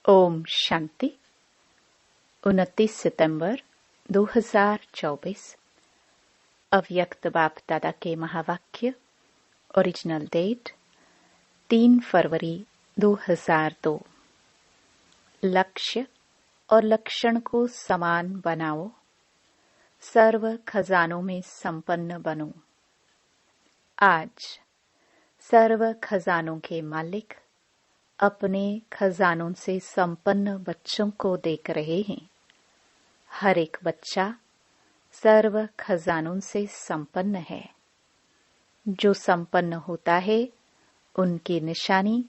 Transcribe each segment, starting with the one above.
ओम शांति। 29 सितंबर 2024। अव्यक्त बाप दादा के महावाक्य। ओरिजिनल डेट 3 फरवरी 2002। लक्ष्य और लक्षण को समान बनाओ। सर्व खजानों में संपन्न बनो। आज सर्व खजानों के मालिक अपने खजानों से संपन्न बच्चों को देख रहे हैं। हर एक बच्चा सर्व खजानों से संपन्न है। जो संपन्न होता है उनकी निशानी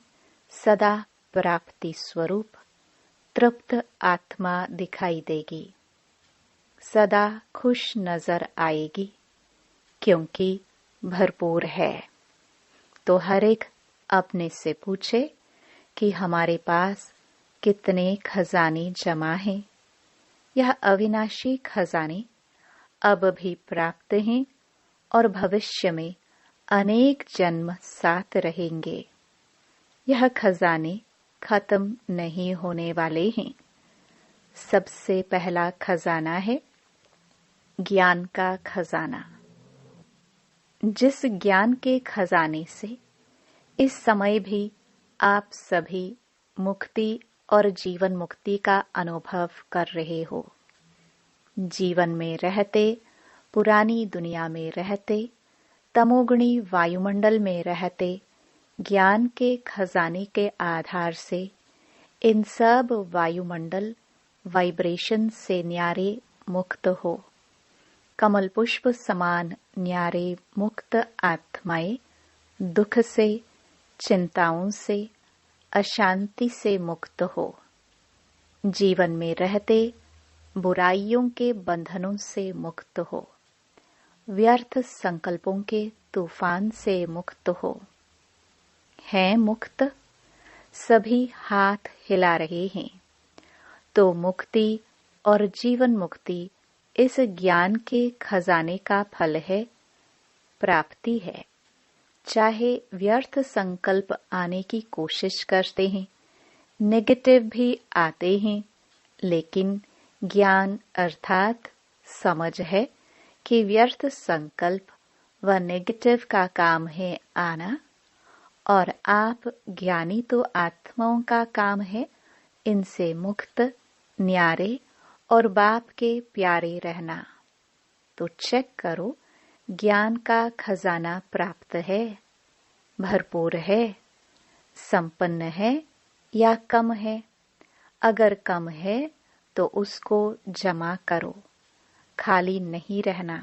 सदा प्राप्ति स्वरूप तृप्त आत्मा दिखाई देगी, सदा खुश नजर आएगी, क्योंकि भरपूर है। तो हर एक अपने से पूछे कि हमारे पास कितने खजाने जमा हैं। यह अविनाशी खजाने अब भी प्राप्त हैं और भविष्य में अनेक जन्म साथ रहेंगे। यह खजाने खत्म नहीं होने वाले हैं। सबसे पहला खजाना है ज्ञान का खजाना। जिस ज्ञान के खजाने से इस समय भी आप सभी मुक्ति और जीवन मुक्ति का अनुभव कर रहे हो। जीवन में रहते, पुरानी दुनिया में रहते, तमोगुणी वायुमंडल में रहते, ज्ञान के खजाने के आधार से इन सब वायुमंडल वाइब्रेशन से न्यारे मुक्त हो। कमल पुष्प समान न्यारे मुक्त आत्माएं दुख से, चिंताओं से, अशांति से मुक्त हो। जीवन में रहते बुराइयों के बंधनों से मुक्त हो। व्यर्थ संकल्पों के तूफान से मुक्त हो। हैं मुक्त? सभी हाथ हिला रहे हैं। तो मुक्ति और जीवन मुक्ति इस ज्ञान के खजाने का फल है, प्राप्ति है। चाहे व्यर्थ संकल्प आने की कोशिश करते हैं, नेगेटिव भी आते हैं, लेकिन ज्ञान अर्थात समझ है कि व्यर्थ संकल्प व नेगेटिव का काम है आना, और आप ज्ञानी तो आत्माओं का काम है इनसे मुक्त, न्यारे और बाप के प्यारे रहना। तो चेक करो, ज्ञान का खजाना प्राप्त है, भरपूर है, संपन्न है या कम है? अगर कम है तो उसको जमा करो, खाली नहीं रहना।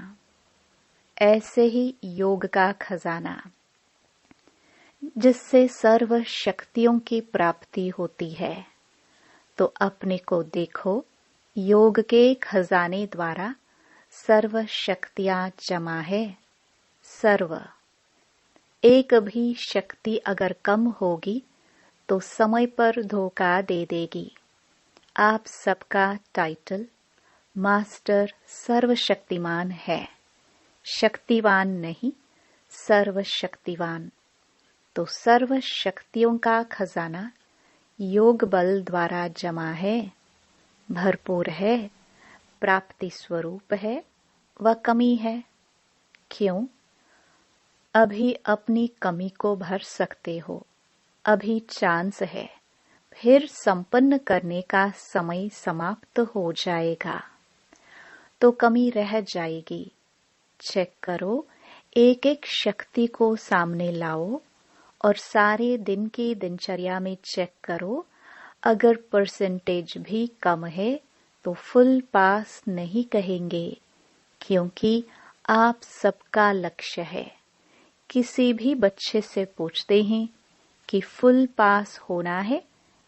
ऐसे ही योग का खजाना, जिससे सर्व शक्तियों की प्राप्ति होती है। तो अपने को देखो, योग के खजाने द्वारा सर्व शक्तियां जमा है। सर्व। एक भी शक्ति अगर कम होगी तो समय पर धोखा दे देगी। आप सबका टाइटल मास्टर सर्वशक्तिमान है, शक्तिवान नहीं, सर्वशक्तिवान। तो सर्व शक्तियों का खजाना योग बल द्वारा जमा है, भरपूर है, प्राप्ति स्वरूप है व कमी है। क्यों? अभी अपनी कमी को भर सकते हो, अभी चांस है, फिर संपन्न करने का समय समाप्त हो जाएगा तो कमी रह जाएगी। चेक करो, एक एक शक्ति को सामने लाओ और सारे दिन की दिनचर्या में चेक करो। अगर परसेंटेज भी कम है तो फुल पास नहीं कहेंगे, क्योंकि आप सबका लक्ष्य है। किसी भी बच्चे से पूछते हैं कि फुल पास होना है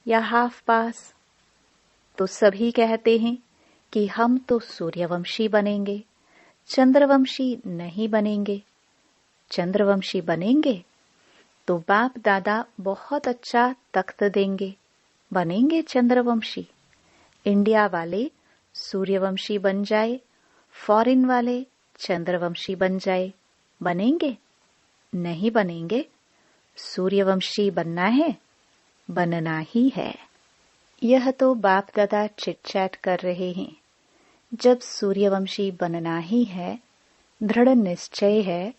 या हाफ पास, तो सभी कहते हैं कि हम तो सूर्यवंशी बनेंगे, चंद्रवंशी नहीं बनेंगे। चंद्रवंशी बनेंगे तो बाप दादा बहुत अच्छा तख्त देंगे, बनेंगे चंद्रवंशी। इंडिया वाले सूर्यवंशी बन जाए, फॉरेन वाले चंद्रवंशी बन जाए, बनेंगे? नहीं बनेंगे। सूर्यवंशी बनना है, बनना ही है। यह तो बाप दादा चिट-चैट कर रहे हैं। जब सूर्यवंशी बनना ही है, दृढ़ निश्चय है,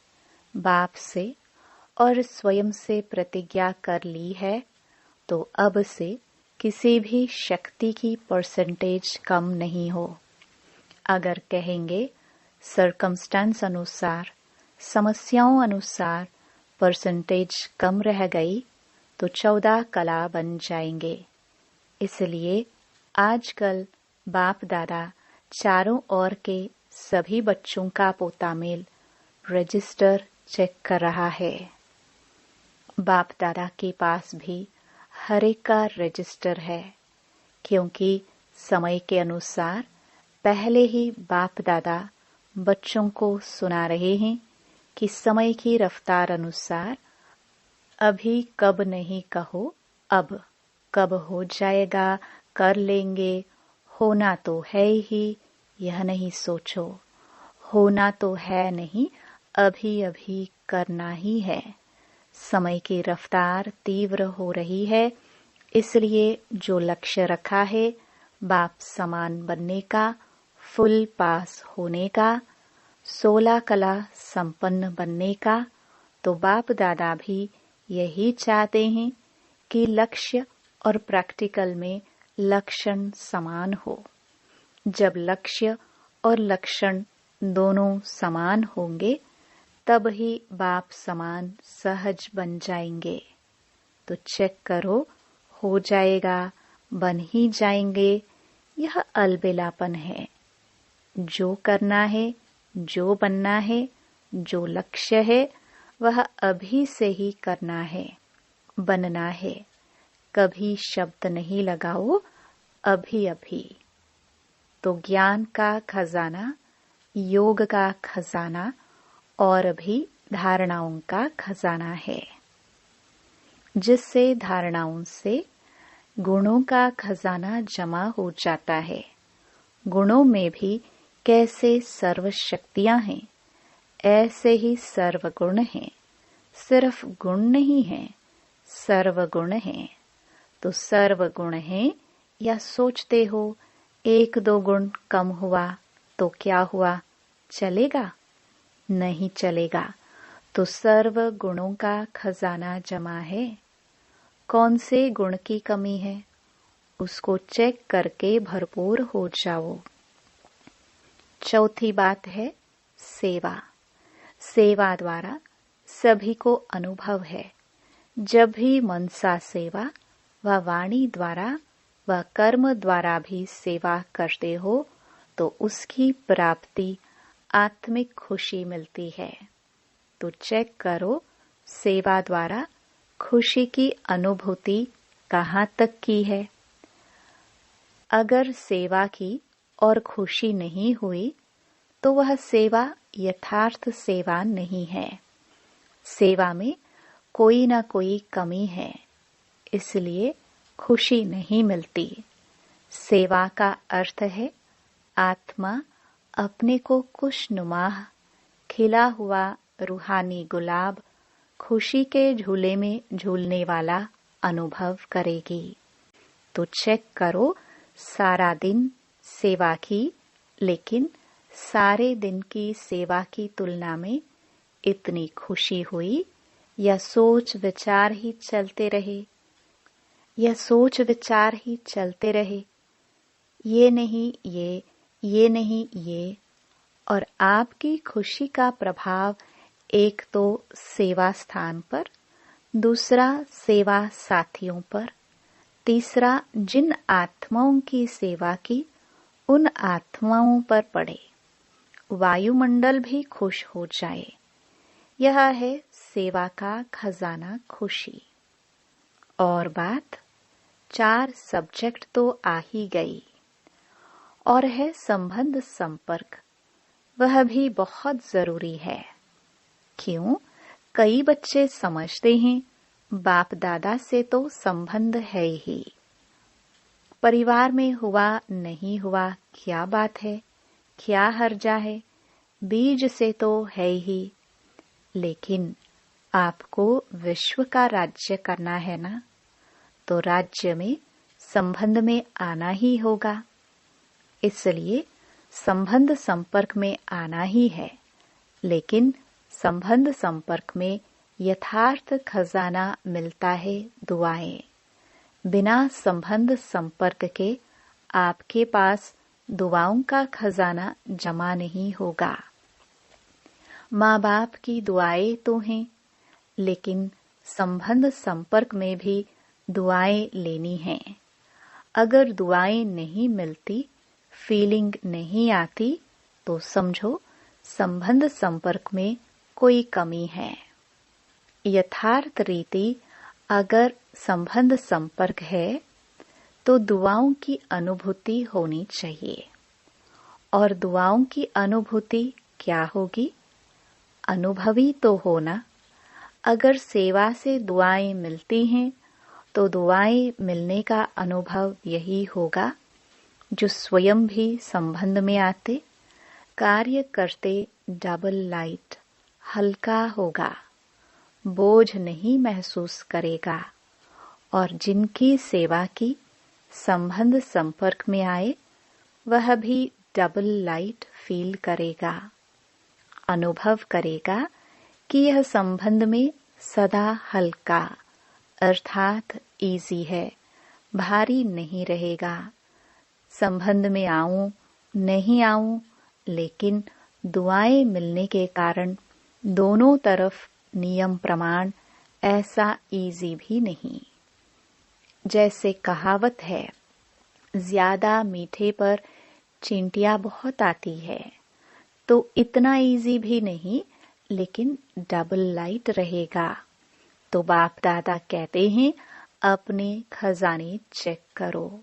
बाप से और स्वयं से प्रतिज्ञा कर ली है, तो अब से किसी भी शक्ति की परसेंटेज कम नहीं हो। अगर कहेंगे सर्कमस्टेंस अनुसार, समस्याओं अनुसार परसेंटेज कम रह गई तो 14 कला बन जाएंगे। इसलिए आजकल बाप दादा चारों ओर के सभी बच्चों का पोतामेल रजिस्टर चेक कर रहा है। बाप दादा के पास भी हर एक का रजिस्टर है, क्योंकि समय के अनुसार पहले ही बाप दादा बच्चों को सुना रहे हैं कि समय की रफ्तार अनुसार अभी कब नहीं कहो, अब कब हो जाएगा, कर लेंगे, होना तो है ही, यह नहीं सोचो, होना तो है नहीं, अभी अभी करना ही है। समय की रफ्तार तीव्र हो रही है, इसलिए जो लक्ष्य रखा है बाप समान बनने का, फुल पास होने का, 16 कला संपन्न बनने का, तो बाप दादा भी यही चाहते हैं कि लक्ष्य और प्रैक्टिकल में लक्षण समान हो। जब लक्ष्य और लक्षण दोनों समान होंगे, तब ही बाप समान सहज बन जाएंगे। तो चेक करो, हो जाएगा, बन ही जाएंगे। यह अलबेलापन है। जो करना है, जो बनना है, जो लक्ष्य है, वह अभी से ही करना है, बनना है। कभी शब्द नहीं लगाओ, अभी अभी। तो ज्ञान का खजाना, योग का खजाना और भी धारणाओं का खजाना है, जिससे धारणाओं से गुणों का खजाना जमा हो जाता है। गुणों में भी कैसे सर्व शक्तियां हैं, ऐसे ही सर्वगुण हैं। सिर्फ गुण नहीं है, सर्वगुण हैं। तो सर्वगुण हैं या सोचते हो 1-2 गुण कम हुआ तो क्या हुआ, चलेगा? नहीं चलेगा। तो सर्व गुणों का खजाना जमा है। कौन से गुण की कमी है, उसको चेक करके भरपूर हो जाओ। चौथी बात है सेवा। सेवा द्वारा सभी को अनुभव है। जब भी मनसा सेवा व वाणी द्वारा व कर्म द्वारा भी सेवा करते हो तो उसकी प्राप्ति आत्मिक खुशी मिलती है। तो चेक करो, सेवा द्वारा खुशी की अनुभूति कहाँ तक की है। अगर सेवा की और खुशी नहीं हुई तो वह सेवा यथार्थ सेवा नहीं है। सेवा में कोई ना कोई कमी है, इसलिए खुशी नहीं मिलती। सेवा का अर्थ है आत्मा अपने को खुशनुमा, खिला हुआ रूहानी गुलाब, खुशी के झूले में झूलने वाला अनुभव करेगी। तो चेक करो, सारा दिन सेवा की, लेकिन सारे दिन की सेवा की तुलना में इतनी खुशी हुई या सोच विचार ही चलते रहे, या सोच विचार ही चलते रहे, ये नहीं ये नहीं ये। और आपकी खुशी का प्रभाव एक तो सेवा स्थान पर, दूसरा सेवा साथियों पर, तीसरा जिन आत्माओं की सेवा की उन आत्माओं पर पड़े। वायुमंडल भी खुश हो जाए। यह है सेवा का खजाना, खुशी। और बात 4 सब्जेक्ट तो आ ही गई, और है संबंध संपर्क। वह भी बहुत जरूरी है। क्यों? कई बच्चे समझते हैं बाप दादा से तो संबंध है ही, परिवार में हुआ नहीं हुआ क्या बात है, क्या हर्जा है, बीज से तो है ही। लेकिन आपको विश्व का राज्य करना है ना, तो राज्य में संबंध में आना ही होगा। इसलिए संबंध संपर्क में आना ही है, लेकिन संबंध संपर्क में यथार्थ खजाना मिलता है दुआएं। बिना संबंध संपर्क के आपके पास दुआओं का खजाना जमा नहीं होगा। माँ बाप की दुआएं तो हैं, लेकिन संबंध संपर्क में भी दुआएं लेनी हैं। अगर दुआएं नहीं मिलती, फीलिंग नहीं आती, तो समझो संबंध संपर्क में कोई कमी है। यथार्थ रीति अगर संबंध संपर्क है तो दुआओं की अनुभूति होनी चाहिए। और दुआओं की अनुभूति क्या होगी? अनुभवी तो होना। अगर सेवा से दुआएं मिलती हैं तो दुआएं मिलने का अनुभव यही होगा जो स्वयं भी संबंध में आते, कार्य करते डबल लाइट हल्का होगा, बोझ नहीं महसूस करेगा। और जिनकी सेवा की संबंध संपर्क में आए, वह भी डबल लाइट फील करेगा, अनुभव करेगा कि यह संबंध में सदा हल्का अर्थात इजी है, भारी नहीं रहेगा। संबंध में आऊं नहीं आऊं, लेकिन दुआएं मिलने के कारण दोनों तरफ नियम प्रमाण ऐसा इजी भी नहीं। जैसे कहावत है, ज्यादा मीठे पर चींटियां बहुत आती है, तो इतना इजी भी नहीं, लेकिन डबल लाइट रहेगा। तो बाप दादा कहते हैं, अपने खजाने चेक करो।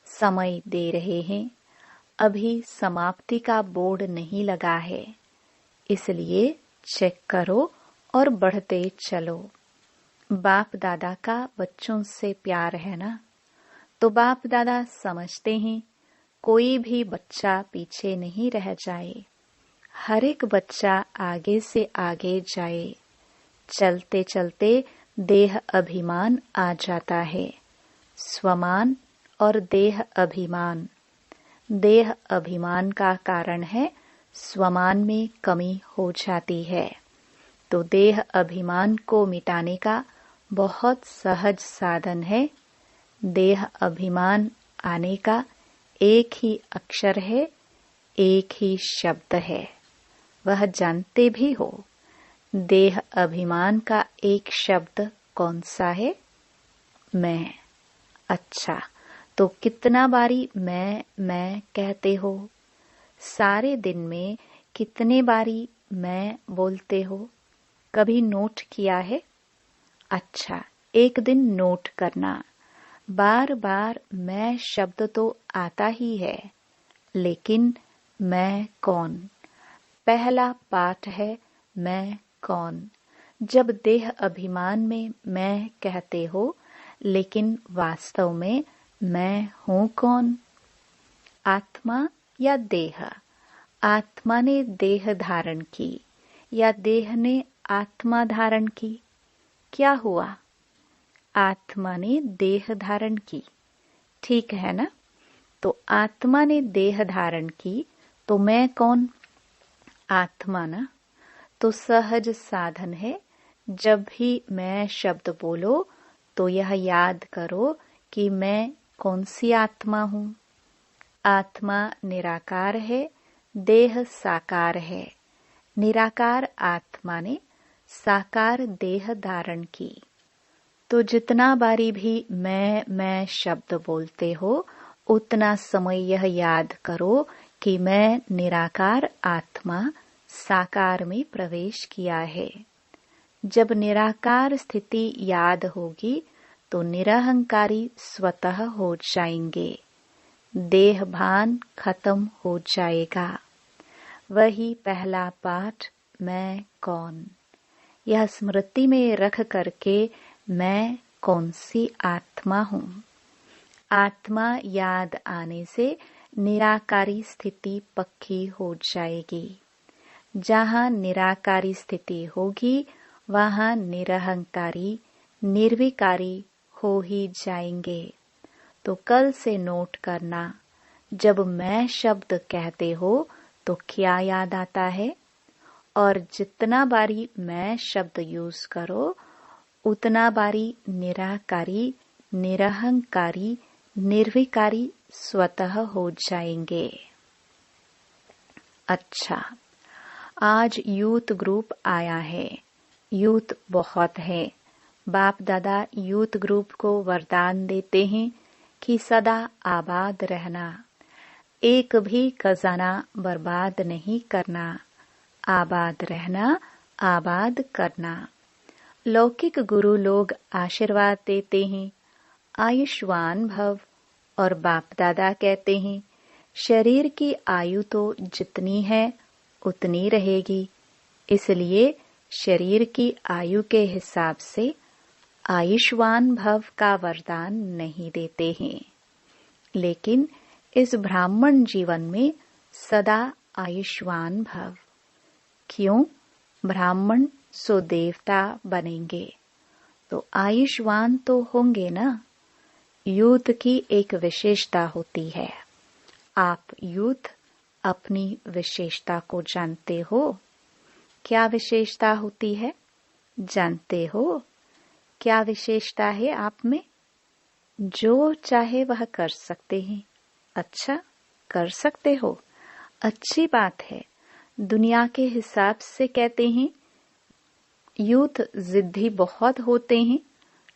समय दे रहे हैं, अभी समाप्ति का बोर्ड नहीं लगा है, इसलिए चेक करो और बढ़ते चलो। बाप दादा का बच्चों से प्यार है ना, तो बाप दादा समझते हैं कोई भी बच्चा पीछे नहीं रह जाए, हर एक बच्चा आगे से आगे जाए। चलते चलते देह अभिमान आ जाता है, स्वमान और देह अभिमान। देह अभिमान का कारण है स्वमान में कमी हो जाती है। तो देह अभिमान को मिटाने का बहुत सहज साधन है। देह अभिमान आने का एक ही अक्षर है, एक ही शब्द है, वह जानते भी हो। देह अभिमान का एक शब्द कौन सा है? मैं। अच्छा, तो कितना बारी मैं कहते हो? सारे दिन में कितने बारी मैं बोलते हो? कभी नोट किया है? अच्छा, एक दिन नोट करना। बार बार मैं शब्द तो आता ही है, लेकिन मैं कौन? पहला पाठ है मैं कौन। जब देह अभिमान में मैं कहते हो, लेकिन वास्तव में मैं हूँ कौन? आत्मा या देह? आत्मा ने देह धारण की या देह ने आत्मा धारण की? क्या हुआ? आत्मा ने देह धारण की, ठीक है ना? तो आत्मा ने देह धारण की, तो मैं कौन? आत्मा ना। तो सहज साधन है, जब भी मैं शब्द बोलो तो यह याद करो कि मैं कौन सी आत्मा हूँ। आत्मा निराकार है, देह साकार है। निराकार आत्मा ने साकार देह धारण की। तो जितना बारी भी मैं शब्द बोलते हो, उतना समय यह याद करो कि मैं निराकार आत्मा साकार में प्रवेश किया है। जब निराकार स्थिति याद होगी तो निरहंकारी स्वतः हो जाएंगे, देह भान खत्म हो जाएगा। वही पहला पाठ मैं कौन, यह स्मृति में रख करके मैं कौन सी आत्मा हूँ। आत्मा याद आने से निराकारी स्थिति पक्की हो जाएगी। जहाँ निराकारी स्थिति होगी, वहाँ निरहंकारी निर्विकारी हो ही जाएंगे। तो कल से नोट करना, जब मैं शब्द कहते हो तो क्या याद आता है, और जितना बारी मैं शब्द यूज करो उतना बारी निराकारी, निरहंकारी, निर्विकारी स्वतः हो जाएंगे। अच्छा, आज यूथ ग्रुप आया है। यूथ बहुत है। बाप दादा यूथ ग्रुप को वरदान देते हैं कि सदा आबाद रहना, एक भी खजाना बर्बाद नहीं करना, आबाद रहना, आबाद करना। लौकिक गुरु लोग आशीर्वाद देते हैं, आयुष्मान भव, और बाप दादा कहते हैं शरीर की आयु तो जितनी है उतनी रहेगी, इसलिए शरीर की आयु के हिसाब से आयुष्मान भव का वरदान नहीं देते हैं। लेकिन इस ब्राह्मण जीवन में सदा आयुष्मान भव। क्यों? ब्राह्मण सो देवता बनेंगे, तो आयुष्मान तो होंगे ना। यूथ की एक विशेषता होती है। आप यूथ अपनी विशेषता को जानते हो? क्या विशेषता होती है? जानते हो? क्या विशेषता है आप में? जो चाहे वह कर सकते हैं। अच्छा, कर सकते हो, अच्छी बात है। दुनिया के हिसाब से कहते हैं यूथ जिद्दी बहुत होते हैं,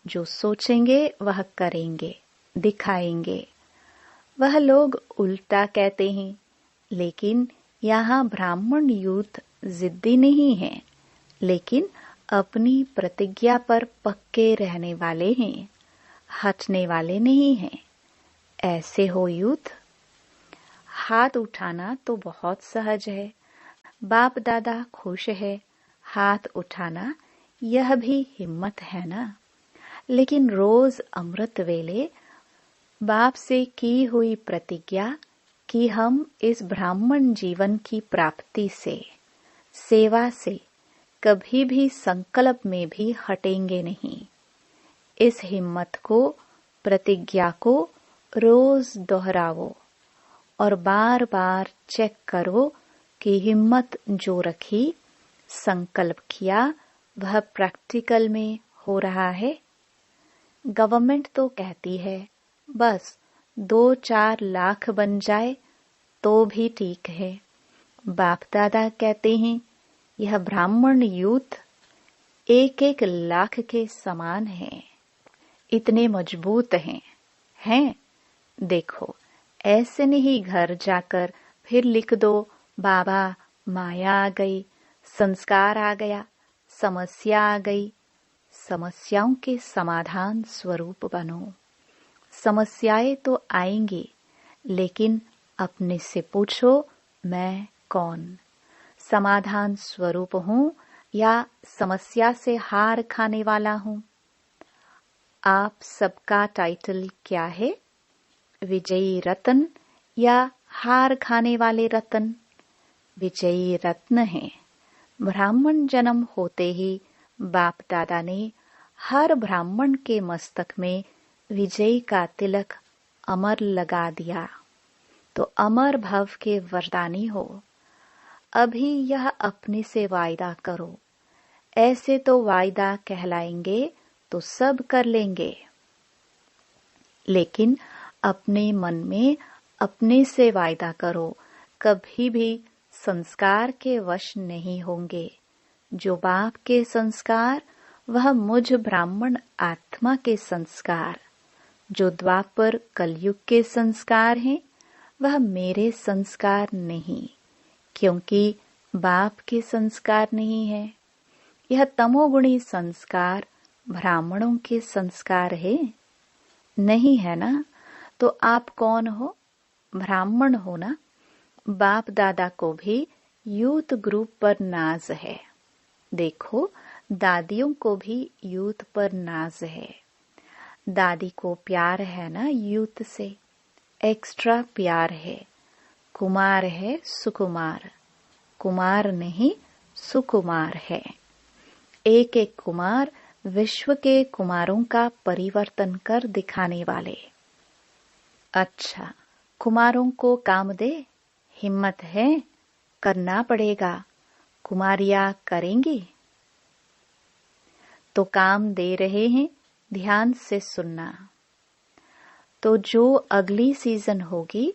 जो सोचेंगे वह करेंगे, दिखाएंगे। वह लोग उल्टा कहते हैं, लेकिन यहाँ ब्राह्मण यूथ जिद्दी नहीं है, लेकिन अपनी प्रतिज्ञा पर पक्के रहने वाले हैं, हटने वाले नहीं हैं। ऐसे हो यूथ। हाथ उठाना तो बहुत सहज है, बाप दादा खुश है। हाथ उठाना यह भी हिम्मत है ना। लेकिन रोज अमृत वेले बाप से की हुई प्रतिज्ञा कि हम इस ब्राह्मण जीवन की प्राप्ति से, सेवा से कभी भी संकल्प में भी हटेंगे नहीं। इस हिम्मत को, प्रतिज्ञा को रोज दोहराओ और बार बार चेक करो कि हिम्मत जो रखी, संकल्प किया, वह प्रैक्टिकल में हो रहा है। गवर्नमेंट तो कहती है बस 2-4 लाख बन जाए तो भी ठीक है। बाप दादा कहते हैं यह ब्राह्मण यूथ 1-1 लाख के समान है, इतने मजबूत हैं। देखो, ऐसे नहीं घर जाकर फिर लिख दो बाबा माया आ गई, संस्कार आ गया, समस्या आ गई। समस्याओं के समाधान स्वरूप बनो। समस्याएं तो आएंगी, लेकिन अपने से पूछो मैं कौन? समाधान स्वरूप हूँ या समस्या से हार खाने वाला हूँ? आप सबका टाइटल क्या है? विजयी रत्न या हार खाने वाले रत्न? विजयी रत्न है। ब्राह्मण जन्म होते ही बाप दादा ने हर ब्राह्मण के मस्तक में विजय का तिलक अमर लगा दिया, तो अमर भव के वरदानी हो। अभी यह अपने से वायदा करो। ऐसे तो वायदा कहलाएंगे तो सब कर लेंगे, लेकिन अपने मन में अपने से वायदा करो, कभी भी संस्कार के वश नहीं होंगे। जो बाप के संस्कार, वह मुझ ब्राह्मण आत्मा के संस्कार। जो द्वापर कलयुग के संस्कार हैं, वह मेरे संस्कार नहीं, क्योंकि बाप के संस्कार नहीं है। यह तमोगुणी संस्कार ब्राह्मणों के संस्कार है, नहीं है ना? तो आप कौन हो? ब्राह्मण हो ना? बाप दादा को भी यूथ ग्रुप पर नाज है। देखो, दादियों को भी यूथ पर नाज है। दादी को प्यार है ना यूथ से, एक्स्ट्रा प्यार है। कुमार है सुकुमार, कुमार नहीं सुकुमार है। एक एक कुमार विश्व के कुमारों का परिवर्तन कर दिखाने वाले। अच्छा, कुमारों को काम दे, हिम्मत है, करना पड़ेगा, कुमारियां करेंगी। तो काम दे रहे हैं, ध्यान से सुनना। तो जो अगली सीजन होगी,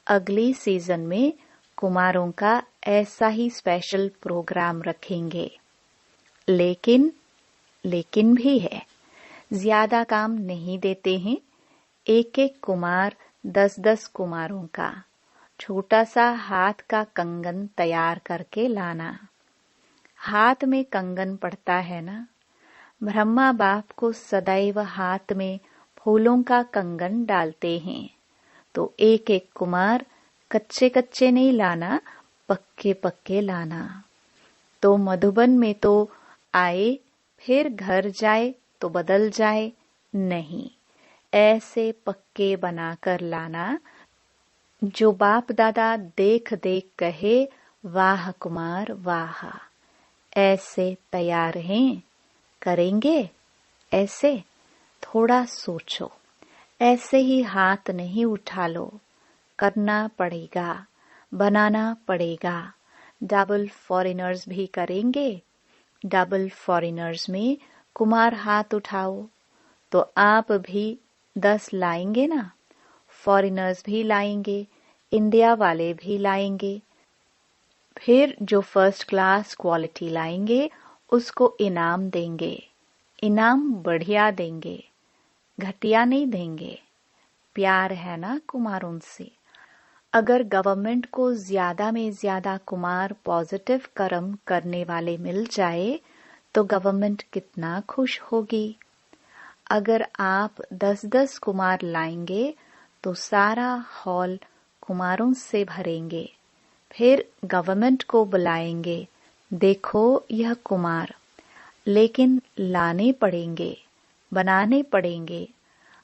अगली सीजन में कुमारों का ऐसा ही स्पेशल प्रोग्राम रखेंगे। लेकिन भी है, ज्यादा काम नहीं देते हैं। एक एक कुमार 10-10 कुमारों का छोटा सा हाथ का कंगन तैयार करके लाना। हाथ में कंगन पड़ता है ना, ब्रह्मा बाप को सदैव हाथ में फूलों का कंगन डालते हैं। तो एक एक कुमार कच्चे कच्चे नहीं लाना, पक्के पक्के लाना। तो मधुबन में तो आए, फिर घर जाए तो बदल जाए, नहीं, ऐसे पक्के बनाकर लाना जो बाप दादा देख देख कहे, वाह कुमार वाह। ऐसे तैयार हैं, करेंगे ऐसे? थोड़ा सोचो, ऐसे ही हाथ नहीं उठा लो, करना पड़ेगा, बनाना पड़ेगा। डबल फॉरेनर्स भी करेंगे। डबल फॉरेनर्स में कुमार हाथ उठाओ, तो आप भी 10 लाएंगे ना, फॉरेनर्स भी लाएंगे, इंडिया वाले भी लाएंगे। फिर जो फर्स्ट क्लास क्वालिटी लाएंगे उसको इनाम देंगे। इनाम बढ़िया देंगे, घटिया नहीं देंगे। प्यार है ना कुमारों से। अगर गवर्नमेंट को ज्यादा में ज्यादा कुमार पॉजिटिव कर्म करने वाले मिल जाए तो गवर्नमेंट कितना खुश होगी। अगर आप 10-10 कुमार लाएंगे तो सारा हॉल कुमारों से भरेंगे। फिर गवर्नमेंट को बुलाएंगे, देखो यह कुमार, लेकिन लाने पड़ेंगे, बनाने पड़ेंगे।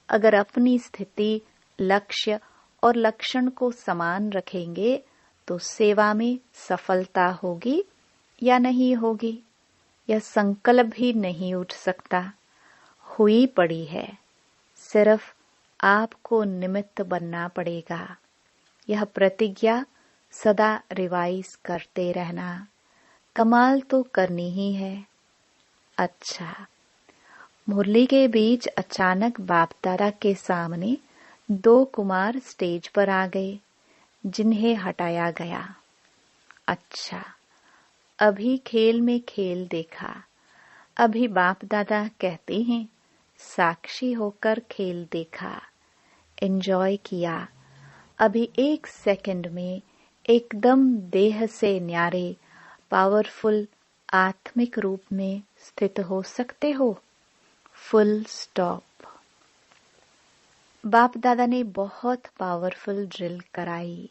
अगर अपनी स्थिति, लक्ष्य और लक्षण को समान रखेंगे तो सेवा में सफलता होगी या नहीं होगी, यह संकल्प भी नहीं उठ सकता। हुई पड़ी है, सिर्फ आपको निमित्त बनना पड़ेगा। यह प्रतिज्ञा सदा रिवाइज करते रहना। कमाल तो करनी ही है। अच्छा, मुरली के बीच अचानक बाप दादा के सामने 2 कुमार स्टेज पर आ गए, जिन्हें हटाया गया। अच्छा, अभी खेल में खेल देखा। अभी बाप दादा कहते हैं, साक्षी होकर खेल देखा, एंजॉय किया। अभी 1 सेकंड में एकदम देह से न्यारे, पावरफुल आत्मिक रूप में स्थित हो सकते हो। Full stop. बाप दादा ने बहुत पावरफुल ड्रिल कराई।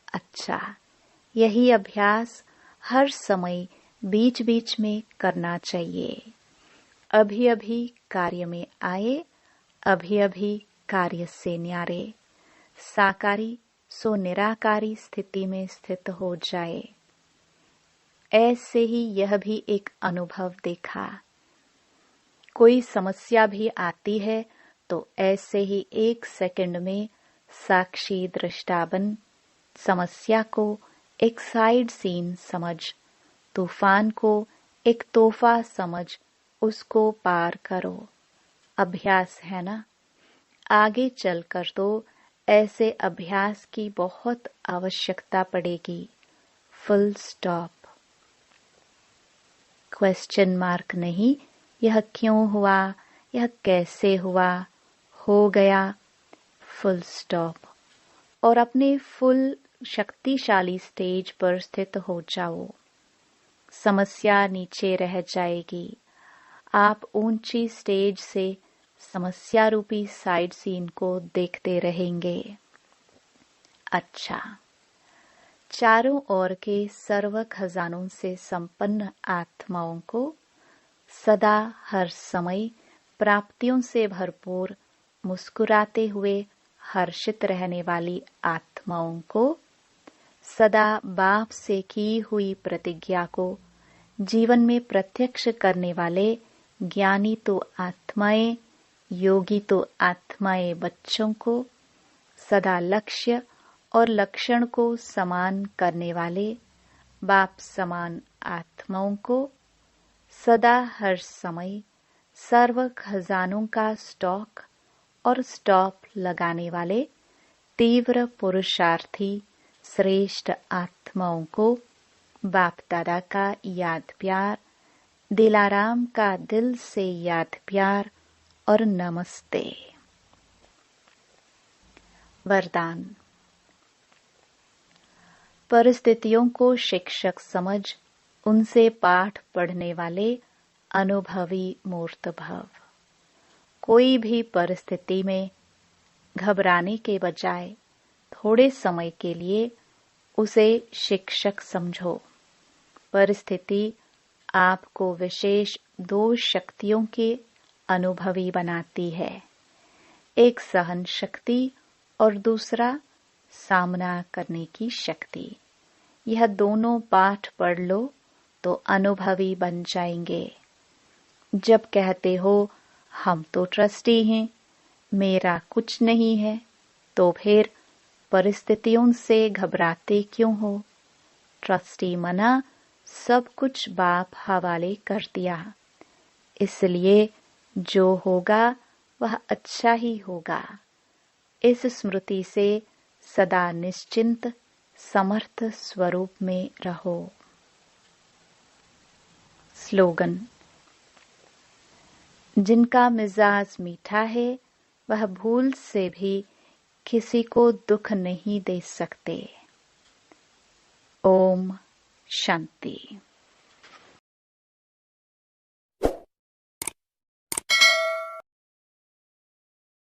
अच्छा, यही अभ्यास हर समय बीच बीच में करना चाहिए। अभी अभी कार्य में आए, अभी अभी कार्य से न्यारे, साकारी सो निराकारी स्थिति में स्थित हो जाए। ऐसे ही यह भी एक अनुभव देखा। कोई समस्या भी आती है तो ऐसे ही 1 सेकंड में साक्षी दृष्टा बन समस्या को एक साइड सीन समझ, तूफान को एक तोहफा समझ उसको पार करो। अभ्यास है ना, आगे चलकर तो ऐसे अभ्यास की बहुत आवश्यकता पड़ेगी। Full stop. क्वेश्चन मार्क नहीं, यह क्यों हुआ, यह कैसे हुआ, हो गया, फुल स्टॉप। और अपने फुल शक्तिशाली स्टेज पर स्थित हो जाओ। समस्या नीचे रह जाएगी। आप ऊंची स्टेज से समस्या रूपी साइड सीन को देखते रहेंगे। अच्छा, चारों ओर के सर्व खजानों से संपन्न आत्माओं को सदा हर समय प्राप्तियों से भरपूर मुस्कुराते हुए हर्षित रहने वाली आत्माओं को, सदा बाप से की हुई प्रतिज्ञा को जीवन में प्रत्यक्ष करने वाले ज्ञानी तो आत्माएं योगी तो आत्माएं बच्चों को सदा लक्ष्य और लक्षण को समान करने वाले बाप समान आत्माओं को सदा हर समय सर्व खजानों का स्टॉक और स्टॉप लगाने वाले तीव्र पुरुषार्थी श्रेष्ठ आत्माओं को बाप दादा का याद प्यार, दिलाराम का दिल से याद प्यार और नमस्ते। वरदान। परिस्थितियों को शिक्षक समझ उनसे पाठ पढ़ने वाले अनुभवी मूर्त भव। कोई भी परिस्थिति में घबराने के बजाय थोड़े समय के लिए उसे शिक्षक समझो। परिस्थिति आपको विशेष दो शक्तियों के अनुभवी बनाती है, एक सहन शक्ति और दूसरा सामना करने की शक्ति। यह दोनों पाठ पढ़ लो तो अनुभवी बन जाएंगे। जब कहते हो हम तो ट्रस्टी हैं, मेरा कुछ नहीं है, तो फिर परिस्थितियों से घबराते क्यों हो? ट्रस्टी मना सब कुछ बाप हवाले कर दिया, इसलिए जो होगा वह अच्छा ही होगा। इस स्मृति से सदा निश्चिंत समर्थ स्वरूप में रहो। स्लोगन। जिनका मिजाज मीठा है वह भूल से भी किसी को दुख नहीं दे सकते। ओम शांति।